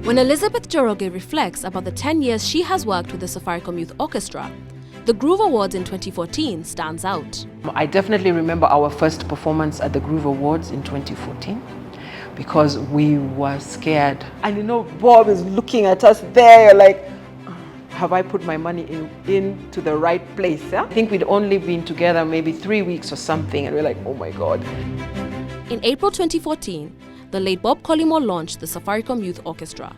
When Elizabeth Joroge reflects about the 10 years she has worked with the Safaricom Youth Orchestra, the Groove Awards in 2014 stands out. I definitely remember our first performance at the Groove Awards in 2014 because we were scared. And you know, Bob is looking at us there like, have I put my money into the right place? Yeah? I think we'd only been together maybe 3 weeks or something, and we're like, oh my God. In April 2014, the late Bob Collymore launched the Safaricom Youth Orchestra,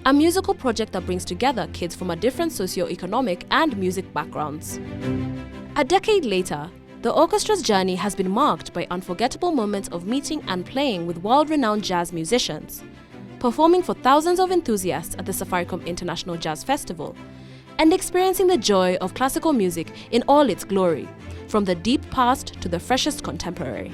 a musical project that brings together kids from a different socio-economic and music backgrounds. A decade later, the orchestra's journey has been marked by unforgettable moments of meeting and playing with world-renowned jazz musicians, performing for thousands of enthusiasts at the Safaricom International Jazz Festival, and experiencing the joy of classical music in all its glory, from the deep past to the freshest contemporary.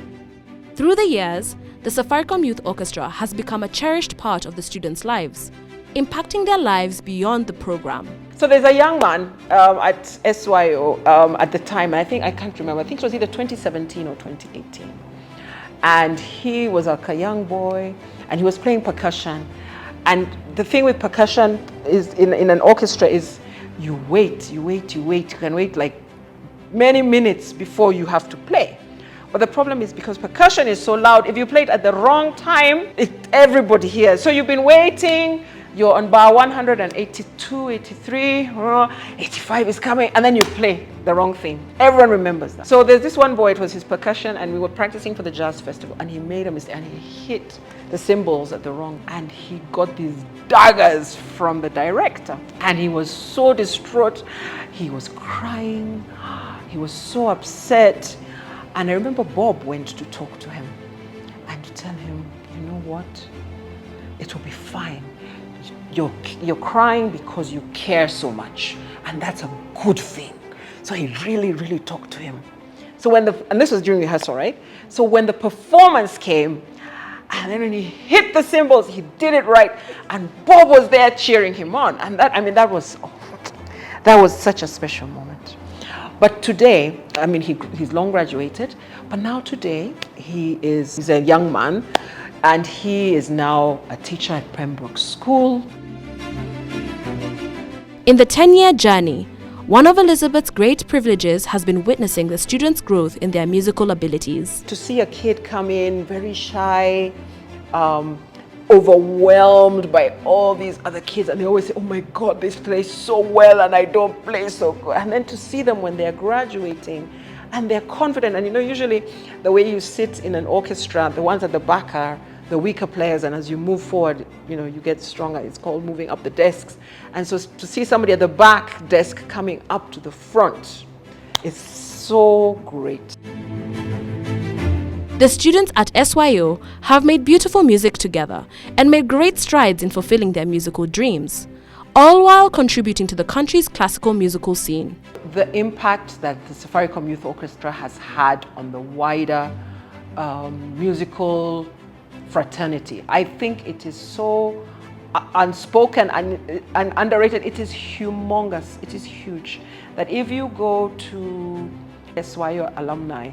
Through the years, the Safaricom Youth Orchestra has become a cherished part of the students' lives, impacting their lives beyond the program. So there's a young man at SYO at the time, and I can't remember, I think it was either 2017 or 2018. And he was like a young boy, and he was playing percussion. And the thing with percussion is in an orchestra is you wait. You can wait like many minutes before you have to play. But the problem is because percussion is so loud, if you play it at the wrong time, everybody hears. So you've been waiting, you're on bar 182, 83, 85 is coming, and then you play the wrong thing. Everyone remembers that. So there's this one boy, it was his percussion, and we were practicing for the jazz festival, and he made a mistake, and he hit the cymbals at the wrong, and he got these daggers from the director. And he was so distraught, he was crying, he was so upset. And I remember Bob went to talk to him and to tell him, you know what, it will be fine. You're crying because you care so much, and that's a good thing. So he really talked to him. So and this was during rehearsal, right? So when the performance came, and then when he hit the cymbals, he did it right, and Bob was there cheering him on. And that was such a special moment. But today, he's long graduated, but now today he's a young man, and he is now a teacher at Pembroke School. In the 10-year journey, one of Elizabeth's great privileges has been witnessing the students' growth in their musical abilities. To see a kid come in very shy, overwhelmed by all these other kids, and they always say, oh my God, they play so well and I don't play so good. And then to see them when they're graduating and they're confident, and usually the way you sit in an orchestra, the ones at the back are the weaker players, and as you move forward, you get stronger. It's called moving up the desks. And so to see somebody at the back desk coming up to the front is so great. The students at SYO have made beautiful music together and made great strides in fulfilling their musical dreams, all while contributing to the country's classical musical scene. The impact that the Safaricom Youth Orchestra has had on the wider musical fraternity, I think it is so unspoken and underrated. It is humongous. It is huge. That if you go to SYO alumni,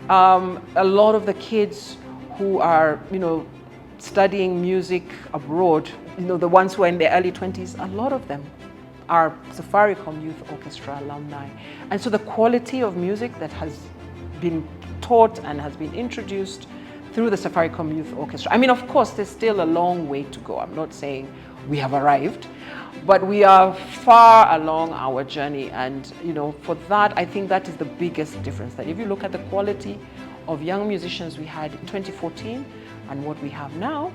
a lot of the kids who are, studying music abroad, the ones who are in their early 20s, a lot of them are Safaricom Youth Orchestra alumni. And so the quality of music that has been taught and has been introduced through the Safaricom Youth Orchestra. Of course, there's still a long way to go. I'm not saying we have arrived, but we are far along our journey. And, for that, I think that is the biggest difference. That if you look at the quality of young musicians we had in 2014 and what we have now,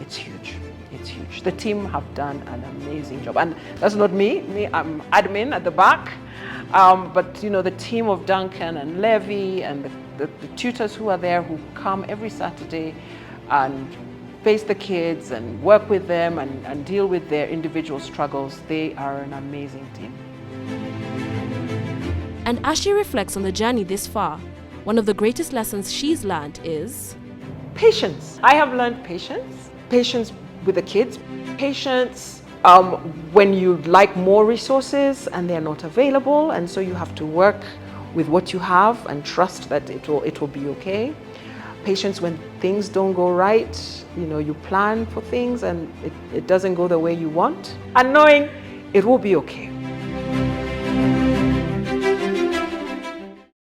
it's huge. It's huge. The team have done an amazing job. And that's not me. I'm admin at the back. But, the team of Duncan and Levy and the tutors who are there, who come every Saturday and face the kids and work with them and deal with their individual struggles, they are an amazing team. And as she reflects on the journey this far, one of the greatest lessons she's learned is patience. I have learned patience. Patience with the kids. Patience when you'd like more resources and they're not available, and so you have to work with what you have and trust that it will be okay. patience when things don't go right. You know, you plan for things and it doesn't go the way you want. And knowing it will be okay.